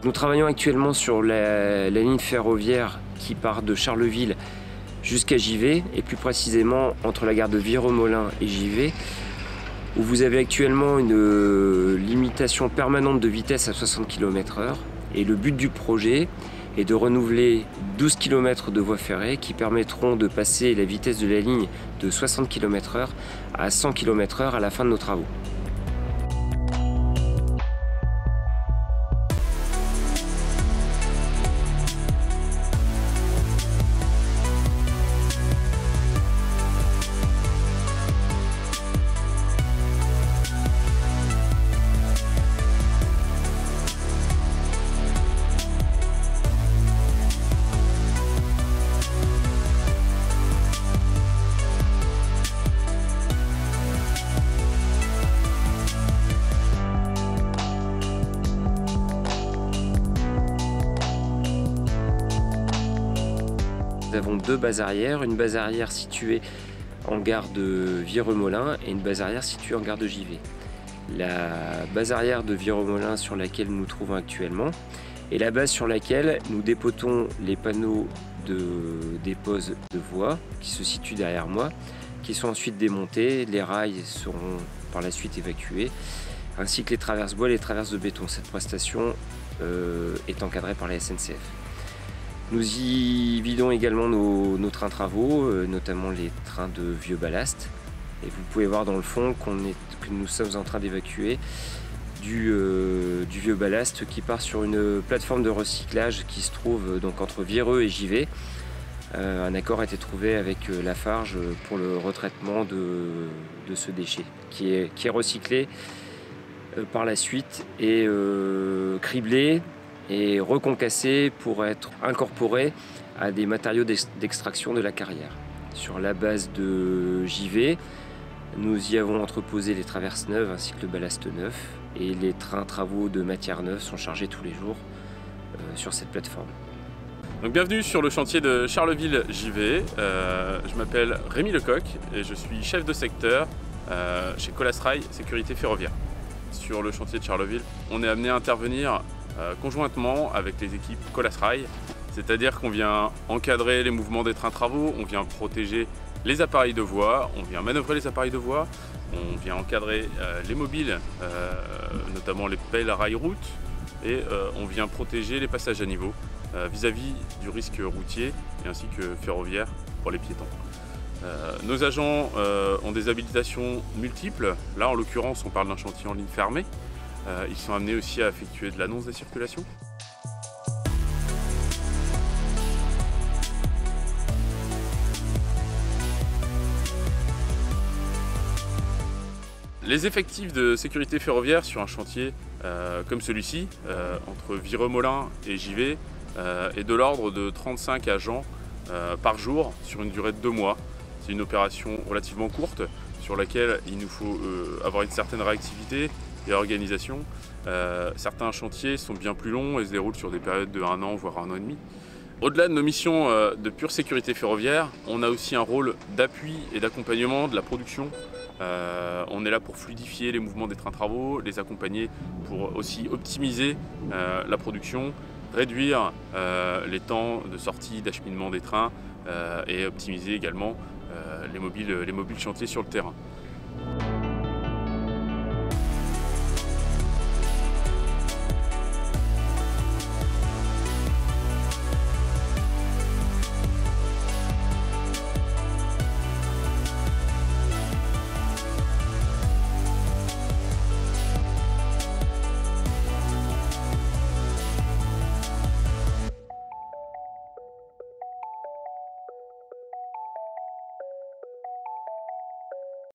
Nous travaillons actuellement sur la ligne ferroviaire qui part de Charleville jusqu'à Givet, et plus précisément entre la gare de Viromolin et Givet, où vous avez actuellement une limitation permanente de vitesse à 60 km/h. Et le but du projet est de renouveler 12 km de voies ferrées qui permettront de passer la vitesse de la ligne de 60 km/h à 100 km/h à la fin de nos travaux. Nous avons deux bases arrière, une base arrière située en gare de Viromolin et une base arrière située en gare de Givet. La base arrière de Viromolin sur laquelle nous nous trouvons actuellement est la base sur laquelle nous dépotons les panneaux de dépose de voies qui se situent derrière moi, qui sont ensuite démontés. Les rails seront par la suite évacués, ainsi que les traverses bois et les traverses de béton. Cette prestation est encadrée par la SNCF. Nous y vidons également nos trains travaux, notamment les trains de vieux ballast. Et vous pouvez voir dans le fond que nous sommes en train d'évacuer du vieux ballast qui part sur une plateforme de recyclage qui se trouve donc entre Vireux et Givet. Un accord a été trouvé avec Lafarge pour le retraitement de ce déchet qui est recyclé par la suite et criblé et reconcassé pour être incorporé à des matériaux d'extraction de la carrière. Sur la base de Givet, nous y avons entreposé les traverses neuves ainsi que le ballast neuf, et les trains travaux de matière neuve sont chargés tous les jours sur cette plateforme. Donc bienvenue sur le chantier de Charleville-Givet. Je m'appelle Rémi Lecoq et je suis chef de secteur chez Colas Rail Sécurité Ferroviaire. Sur le chantier de Charleville, on est amené à intervenir conjointement avec les équipes Colas Rail, c'est-à-dire qu'on vient encadrer les mouvements des trains travaux, on vient protéger les appareils de voie, on vient manœuvrer les appareils de voie, on vient encadrer les mobiles, notamment les pelles à rail route, et on vient protéger les passages à niveau vis-à-vis du risque routier et ainsi que ferroviaire pour les piétons. Nos agents ont des habilitations multiples. Là, en l'occurrence, on parle d'un chantier en ligne fermée. Ils sont amenés aussi à effectuer de l'annonce des circulations. Les effectifs de sécurité ferroviaire sur un chantier comme celui-ci, entre Viromolin et Givet, est de l'ordre de 35 agents par jour sur une durée de 2 mois. C'est une opération relativement courte sur laquelle il nous faut avoir une certaine réactivité et organisation. Certains chantiers sont bien plus longs et se déroulent sur des périodes de 1 an, voire 1 an et demi. Au-delà de nos missions de pure sécurité ferroviaire, on a aussi un rôle d'appui et d'accompagnement de la production. On est là pour fluidifier les mouvements des trains travaux, les accompagner pour aussi optimiser la production, réduire les temps de sortie, d'acheminement des trains et optimiser également les mobiles chantiers sur le terrain.